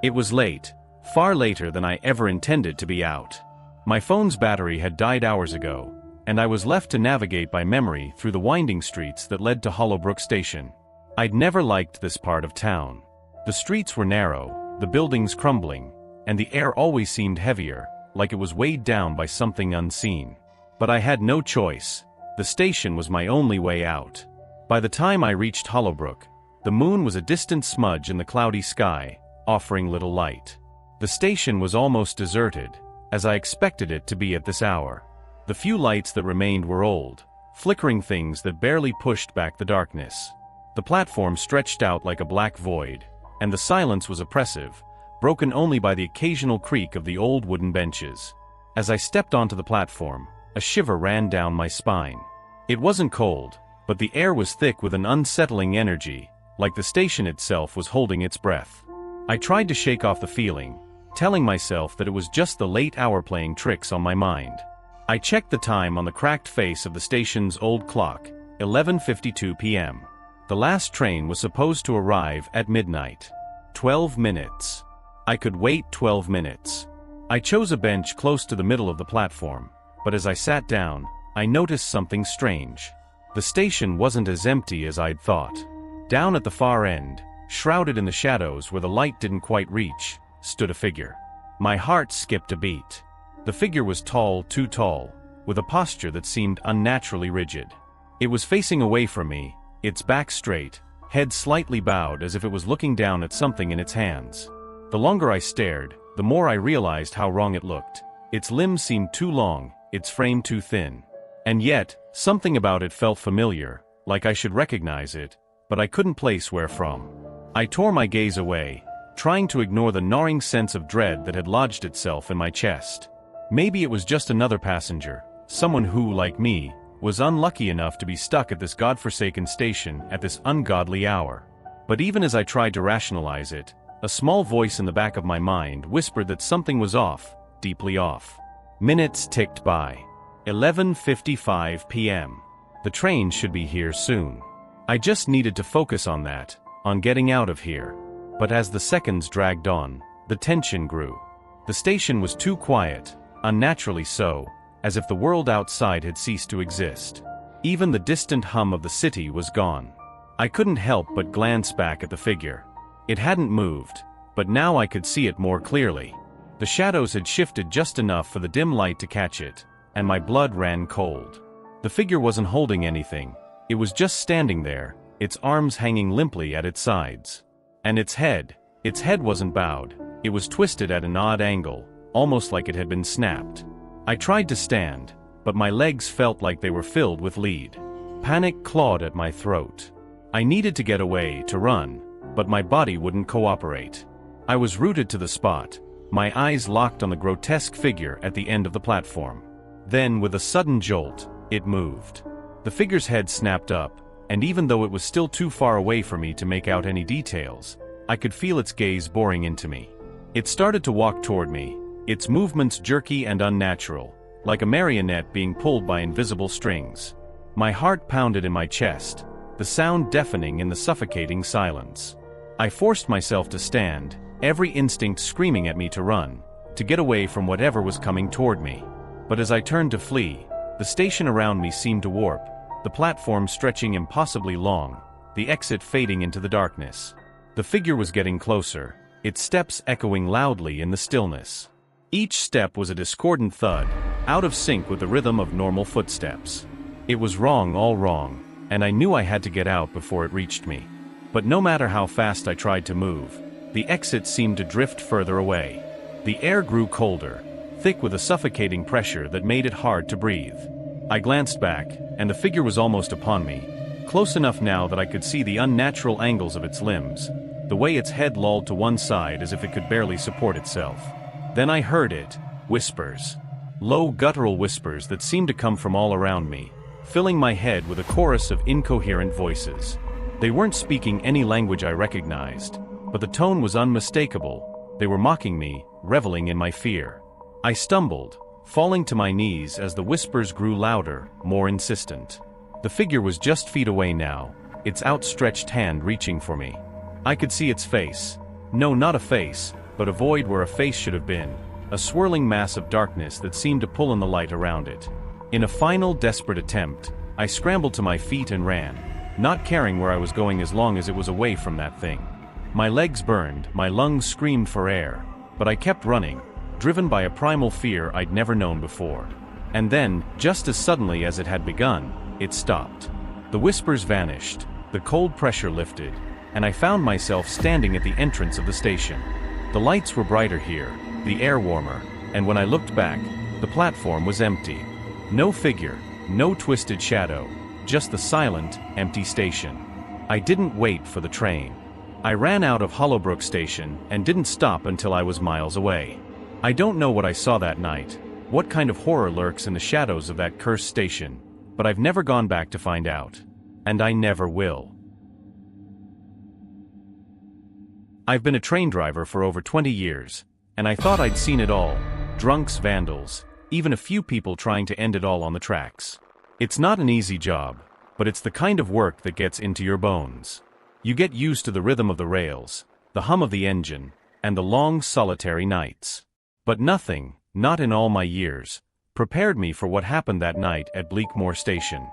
It was late, far later than I ever intended to be out. My phone's battery had died hours ago, and I was left to navigate by memory through the winding streets that led to Hollowbrook Station. I'd never liked this part of town. The streets were narrow, the buildings crumbling, and the air always seemed heavier, like it was weighed down by something unseen. But I had no choice. The station was my only way out. By the time I reached Hollowbrook, the moon was a distant smudge in the cloudy sky, offering little light. The station was almost deserted, as I expected it to be at this hour. The few lights that remained were old, flickering things that barely pushed back the darkness. The platform stretched out like a black void, and the silence was oppressive, broken only by the occasional creak of the old wooden benches. As I stepped onto the platform, a shiver ran down my spine. It wasn't cold, but the air was thick with an unsettling energy, like the station itself was holding its breath. I tried to shake off the feeling, telling myself that it was just the late hour playing tricks on my mind. I checked the time on the cracked face of the station's old clock, 11:52 p.m. The last train was supposed to arrive at midnight. 12 minutes. I could wait 12 minutes. I chose a bench close to the middle of the platform, but as I sat down, I noticed something strange. The station wasn't as empty as I'd thought. Down at the far end, shrouded in the shadows where the light didn't quite reach, stood a figure. My heart skipped a beat. The figure was tall, too tall, with a posture that seemed unnaturally rigid. It was facing away from me, its back straight, head slightly bowed as if it was looking down at something in its hands. The longer I stared, the more I realized how wrong it looked. Its limbs seemed too long, its frame too thin. And yet, something about it felt familiar, like I should recognize it, but I couldn't place where from. I tore my gaze away, trying to ignore the gnawing sense of dread that had lodged itself in my chest. Maybe it was just another passenger, someone who, like me, was unlucky enough to be stuck at this godforsaken station at this ungodly hour. But even as I tried to rationalize it, a small voice in the back of my mind whispered that something was off, deeply off. Minutes ticked by. 11:55 p.m. The train should be here soon. I just needed to focus on that, on getting out of here. But as the seconds dragged on, the tension grew. The station was too quiet, unnaturally so, as if the world outside had ceased to exist. Even the distant hum of the city was gone. I couldn't help but glance back at the figure. It hadn't moved, but now I could see it more clearly. The shadows had shifted just enough for the dim light to catch it, and my blood ran cold. The figure wasn't holding anything. It was just standing there, its arms hanging limply at its sides. And its head wasn't bowed. It was twisted at an odd angle, almost like it had been snapped. I tried to stand, but my legs felt like they were filled with lead. Panic clawed at my throat. I needed to get away, to run, but my body wouldn't cooperate. I was rooted to the spot, my eyes locked on the grotesque figure at the end of the platform. Then, with a sudden jolt, it moved. The figure's head snapped up, and even though it was still too far away for me to make out any details, I could feel its gaze boring into me. It started to walk toward me, its movements jerky and unnatural, like a marionette being pulled by invisible strings. My heart pounded in my chest, the sound deafening in the suffocating silence. I forced myself to stand, every instinct screaming at me to run, to get away from whatever was coming toward me. But as I turned to flee, the station around me seemed to warp, the platform stretching impossibly long, the exit fading into the darkness. The figure was getting closer, its steps echoing loudly in the stillness. Each step was a discordant thud, out of sync with the rhythm of normal footsteps. It was wrong, all wrong, and I knew I had to get out before it reached me. But no matter how fast I tried to move, the exit seemed to drift further away. The air grew colder, thick with a suffocating pressure that made it hard to breathe. I glanced back, and the figure was almost upon me, close enough now that I could see the unnatural angles of its limbs, the way its head lolled to one side as if it could barely support itself. Then I heard it, whispers. Low guttural whispers that seemed to come from all around me, filling my head with a chorus of incoherent voices. They weren't speaking any language I recognized, but the tone was unmistakable. They were mocking me, reveling in my fear. I stumbled, falling to my knees as the whispers grew louder, more insistent. The figure was just feet away now, its outstretched hand reaching for me. I could see its face. No, not a face, but a void where a face should have been, a swirling mass of darkness that seemed to pull in the light around it. In a final desperate attempt, I scrambled to my feet and ran, not caring where I was going as long as it was away from that thing. My legs burned, my lungs screamed for air, but I kept running, driven by a primal fear I'd never known before. And then, just as suddenly as it had begun, it stopped. The whispers vanished, the cold pressure lifted, and I found myself standing at the entrance of the station. The lights were brighter here, the air warmer, and when I looked back, the platform was empty. No figure, no twisted shadow, just the silent, empty station. I didn't wait for the train. I ran out of Hollowbrook Station and didn't stop until I was miles away. I don't know what I saw that night, what kind of horror lurks in the shadows of that cursed station, but I've never gone back to find out. And I never will. I've been a train driver for over 20 years, and I thought I'd seen it all: drunks, vandals, even a few people trying to end it all on the tracks. It's not an easy job, but it's the kind of work that gets into your bones. You get used to the rhythm of the rails, the hum of the engine, and the long solitary nights. But nothing, not in all my years, prepared me for what happened that night at Bleakmore Station.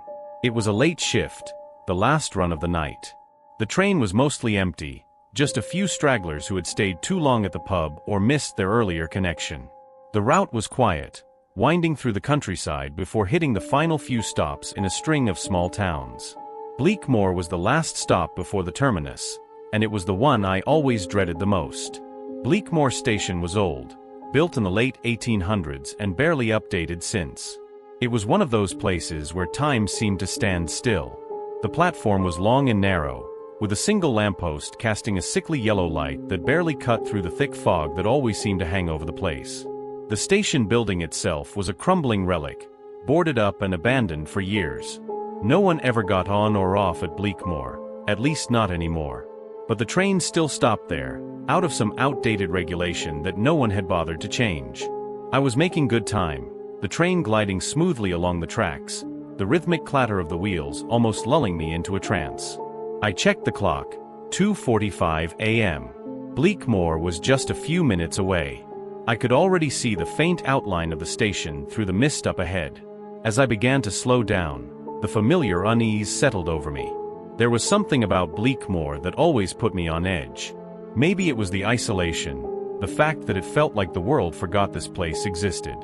It was a late shift, the last run of the night. The train was mostly empty, just a few stragglers who had stayed too long at the pub or missed their earlier connection. The route was quiet, winding through the countryside before hitting the final few stops in a string of small towns. Bleakmore was the last stop before the terminus, and it was the one I always dreaded the most. Bleakmore Station was old, built in the late 1800s and barely updated since. It was one of those places where time seemed to stand still. The platform was long and narrow, with a single lamppost casting a sickly yellow light that barely cut through the thick fog that always seemed to hang over the place. The station building itself was a crumbling relic, boarded up and abandoned for years. No one ever got on or off at Bleakmore, at least not anymore. But the train still stopped there, out of some outdated regulation that no one had bothered to change. I was making good time, the train gliding smoothly along the tracks, the rhythmic clatter of the wheels almost lulling me into a trance. I checked the clock, 2:45 a.m. Bleakmore was just a few minutes away. I could already see the faint outline of the station through the mist up ahead. As I began to slow down, the familiar unease settled over me. There was something about Bleakmore that always put me on edge. Maybe it was the isolation, the fact that it felt like the world forgot this place existed.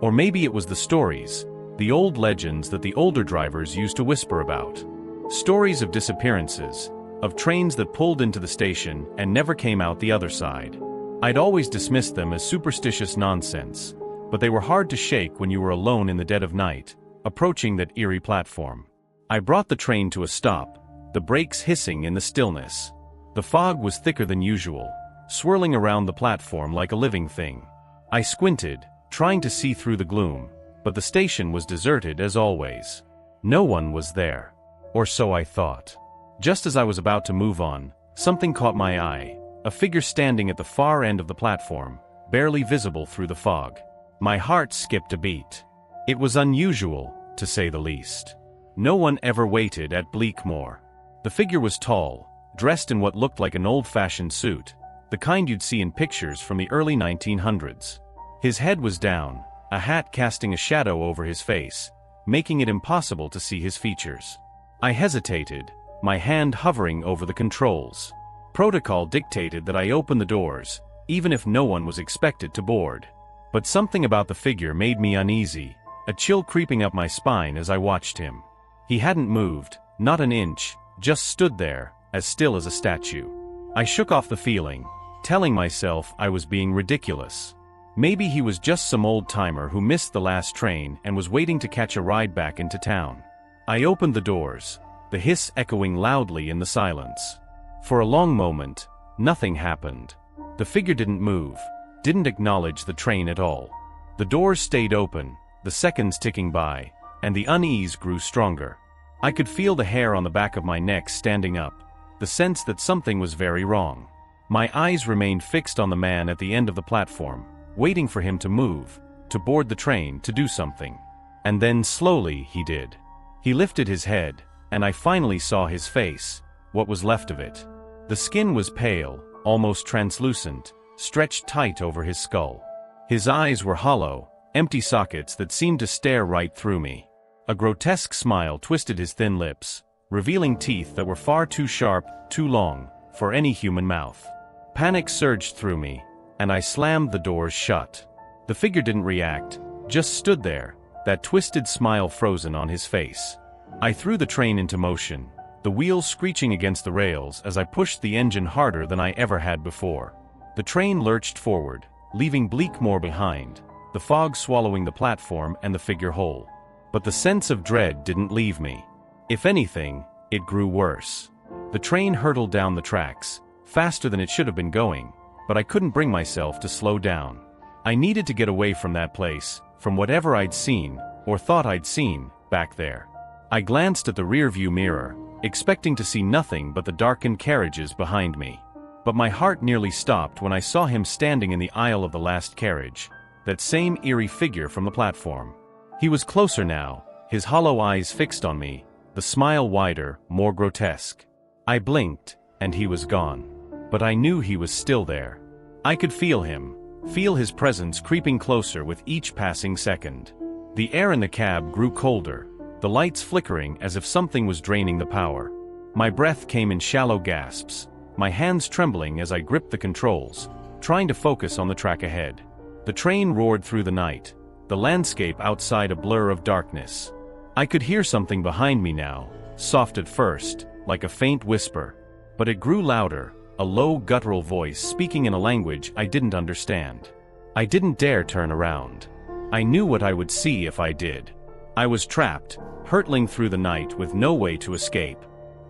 Or maybe it was the stories, the old legends that the older drivers used to whisper about. Stories of disappearances, of trains that pulled into the station and never came out the other side. I'd always dismissed them as superstitious nonsense, but they were hard to shake when you were alone in the dead of night, approaching that eerie platform. I brought the train to a stop, the brakes hissing in the stillness. The fog was thicker than usual, swirling around the platform like a living thing. I squinted, trying to see through the gloom, but the station was deserted as always. No one was there. Or so I thought. Just as I was about to move on, something caught my eye, a figure standing at the far end of the platform, barely visible through the fog. My heart skipped a beat. It was unusual, to say the least. No one ever waited at Bleakmore. The figure was tall, dressed in what looked like an old-fashioned suit, the kind you'd see in pictures from the early 1900s. His head was down, a hat casting a shadow over his face, making it impossible to see his features. I hesitated, my hand hovering over the controls. Protocol dictated that I open the doors, even if no one was expected to board. But something about the figure made me uneasy, a chill creeping up my spine as I watched him. He hadn't moved, not an inch, just stood there, as still as a statue. I shook off the feeling, telling myself I was being ridiculous. Maybe he was just some old-timer who missed the last train and was waiting to catch a ride back into town. I opened the doors, the hiss echoing loudly in the silence. For a long moment, nothing happened. The figure didn't move, didn't acknowledge the train at all. The doors stayed open, the seconds ticking by, and the unease grew stronger. I could feel the hair on the back of my neck standing up, the sense that something was very wrong. My eyes remained fixed on the man at the end of the platform, waiting for him to move, to board the train, to do something. And then slowly he did. He lifted his head, and I finally saw his face, what was left of it. The skin was pale, almost translucent, stretched tight over his skull. His eyes were hollow, empty sockets that seemed to stare right through me. A grotesque smile twisted his thin lips, revealing teeth that were far too sharp, too long, for any human mouth. Panic surged through me, and I slammed the doors shut. The figure didn't react, just stood there, that twisted smile frozen on his face. I threw the train into motion, the wheels screeching against the rails as I pushed the engine harder than I ever had before. The train lurched forward, leaving Bleakmore behind, the fog swallowing the platform and the figure whole. But the sense of dread didn't leave me. If anything, it grew worse. The train hurtled down the tracks, faster than it should have been going, but I couldn't bring myself to slow down. I needed to get away from that place, from whatever I'd seen, or thought I'd seen, back there. I glanced at the rearview mirror, expecting to see nothing but the darkened carriages behind me. But my heart nearly stopped when I saw him standing in the aisle of the last carriage, that same eerie figure from the platform. He was closer now, his hollow eyes fixed on me, the smile wider, more grotesque. I blinked, and he was gone. But I knew he was still there. I could feel him, feel his presence creeping closer with each passing second. The air in the cab grew colder, the lights flickering as if something was draining the power. My breath came in shallow gasps, my hands trembling as I gripped the controls, trying to focus on the track ahead. The train roared through the night, the landscape outside a blur of darkness. I could hear something behind me now, soft at first, like a faint whisper. But it grew louder, a low guttural voice speaking in a language I didn't understand. I didn't dare turn around. I knew what I would see if I did. I was trapped, hurtling through the night with no way to escape.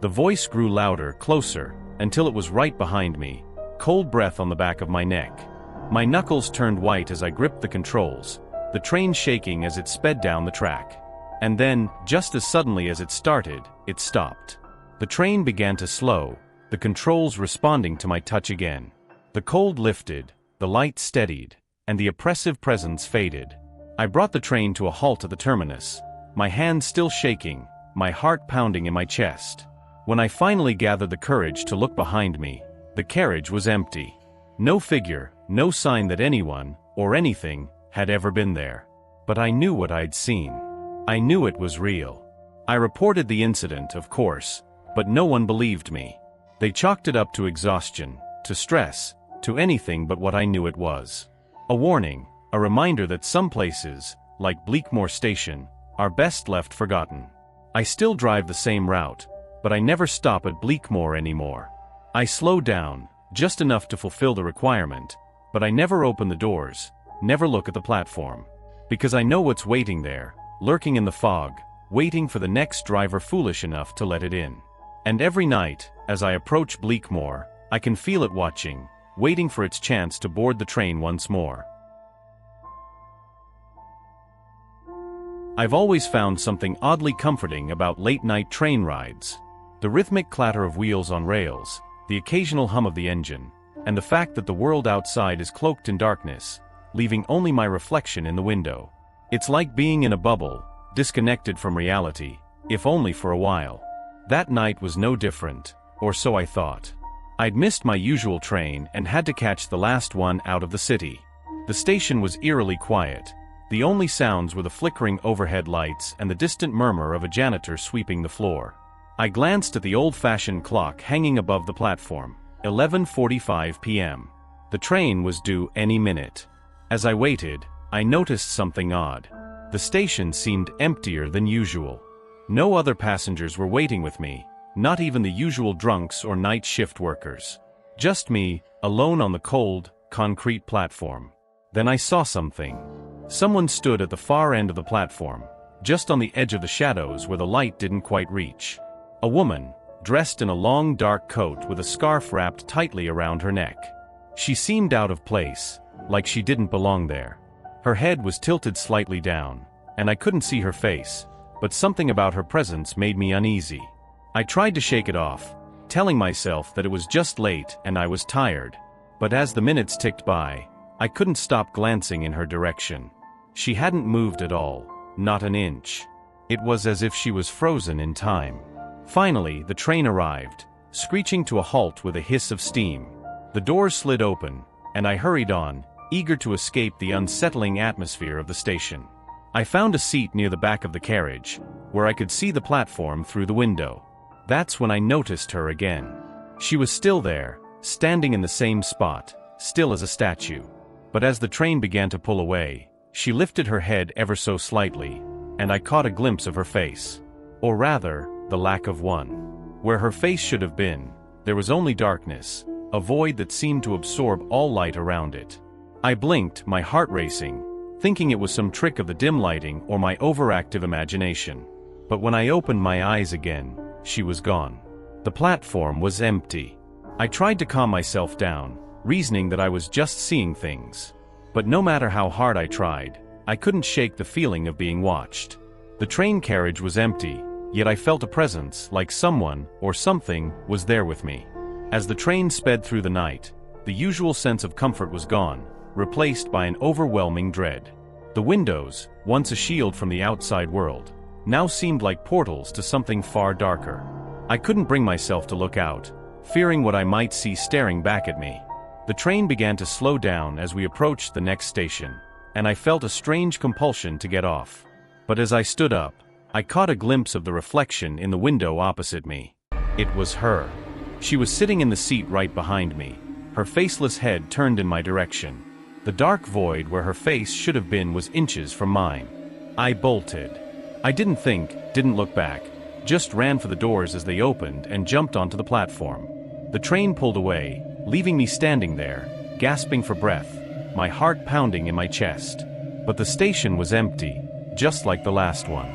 The voice grew louder, closer, until it was right behind me, cold breath on the back of my neck. My knuckles turned white as I gripped the controls, the train shaking as it sped down the track. And then, just as suddenly as it started, it stopped. The train began to slow, the controls responding to my touch again. The cold lifted, the light steadied, and the oppressive presence faded. I brought the train to a halt at the terminus, my hands still shaking, my heart pounding in my chest. When I finally gathered the courage to look behind me, the carriage was empty. No figure, no sign that anyone, or anything, had ever been there. But I knew what I'd seen. I knew it was real. I reported the incident, of course, but no one believed me. They chalked it up to exhaustion, to stress, to anything but what I knew it was. A warning, a reminder that some places, like Bleakmore Station, are best left forgotten. I still drive the same route, but I never stop at Bleakmore anymore. I slow down, just enough to fulfill the requirement, but I never open the doors, never look at the platform. Because I know what's waiting there, lurking in the fog, waiting for the next driver foolish enough to let it in. And every night, as I approach Bleakmore, I can feel it watching, waiting for its chance to board the train once more. I've always found something oddly comforting about late-night train rides. The rhythmic clatter of wheels on rails, the occasional hum of the engine, and the fact that the world outside is cloaked in darkness, leaving only my reflection in the window. It's like being in a bubble, disconnected from reality, if only for a while. That night was no different, or so I thought. I'd missed my usual train and had to catch the last one out of the city. The station was eerily quiet. The only sounds were the flickering overhead lights and the distant murmur of a janitor sweeping the floor. I glanced at the old-fashioned clock hanging above the platform, 11:45 p.m. The train was due any minute. As I waited, I noticed something odd. The station seemed emptier than usual. No other passengers were waiting with me, not even the usual drunks or night shift workers. Just me, alone on the cold, concrete platform. Then I saw something. Someone stood at the far end of the platform, just on the edge of the shadows where the light didn't quite reach. A woman, dressed in a long dark coat with a scarf wrapped tightly around her neck. She seemed out of place, like she didn't belong there. Her head was tilted slightly down, and I couldn't see her face, but something about her presence made me uneasy. I tried to shake it off, telling myself that it was just late and I was tired. But as the minutes ticked by, I couldn't stop glancing in her direction. She hadn't moved at all, not an inch. It was as if she was frozen in time. Finally, the train arrived, screeching to a halt with a hiss of steam. The doors slid open, and I hurried on, eager to escape the unsettling atmosphere of the station. I found a seat near the back of the carriage, where I could see the platform through the window. That's when I noticed her again. She was still there, standing in the same spot, still as a statue. But as the train began to pull away, she lifted her head ever so slightly, and I caught a glimpse of her face. Or rather, the lack of one. Where her face should have been, there was only darkness, a void that seemed to absorb all light around it. I blinked, my heart racing, thinking it was some trick of the dim lighting or my overactive imagination. But when I opened my eyes again, she was gone. The platform was empty. I tried to calm myself down, reasoning that I was just seeing things. But no matter how hard I tried, I couldn't shake the feeling of being watched. The train carriage was empty, yet I felt a presence, like someone, or something, was there with me. As the train sped through the night, the usual sense of comfort was gone, replaced by an overwhelming dread. The windows, once a shield from the outside world, now seemed like portals to something far darker. I couldn't bring myself to look out, fearing what I might see staring back at me. The train began to slow down as we approached the next station, and I felt a strange compulsion to get off. But as I stood up, I caught a glimpse of the reflection in the window opposite me. It was her. She was sitting in the seat right behind me, her faceless head turned in my direction. The dark void where her face should have been was inches from mine. I bolted. I didn't think, didn't look back, just ran for the doors as they opened and jumped onto the platform. The train pulled away, leaving me standing there, gasping for breath, my heart pounding in my chest. But the station was empty, just like the last one.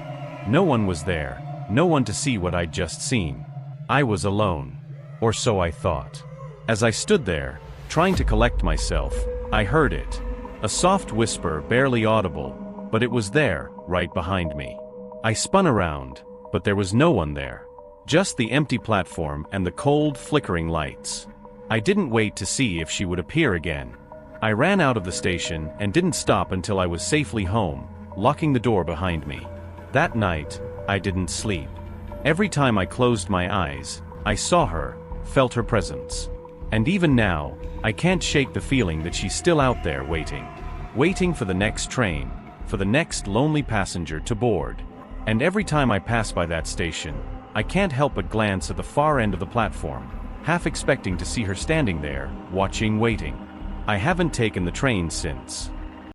No one was there, no one to see what I'd just seen. I was alone. Or so I thought. As I stood there, trying to collect myself, I heard it. A soft whisper, barely audible, but it was there, right behind me. I spun around, but there was no one there. Just the empty platform and the cold, flickering lights. I didn't wait to see if she would appear again. I ran out of the station and didn't stop until I was safely home, locking the door behind me. That night, I didn't sleep. Every time I closed my eyes, I saw her, felt her presence. And even now, I can't shake the feeling that she's still out there waiting for the next train, for the next lonely passenger to board. And every time I pass by that station, I can't help but glance at the far end of the platform, half expecting to see her standing there, watching, waiting. I haven't taken the train since.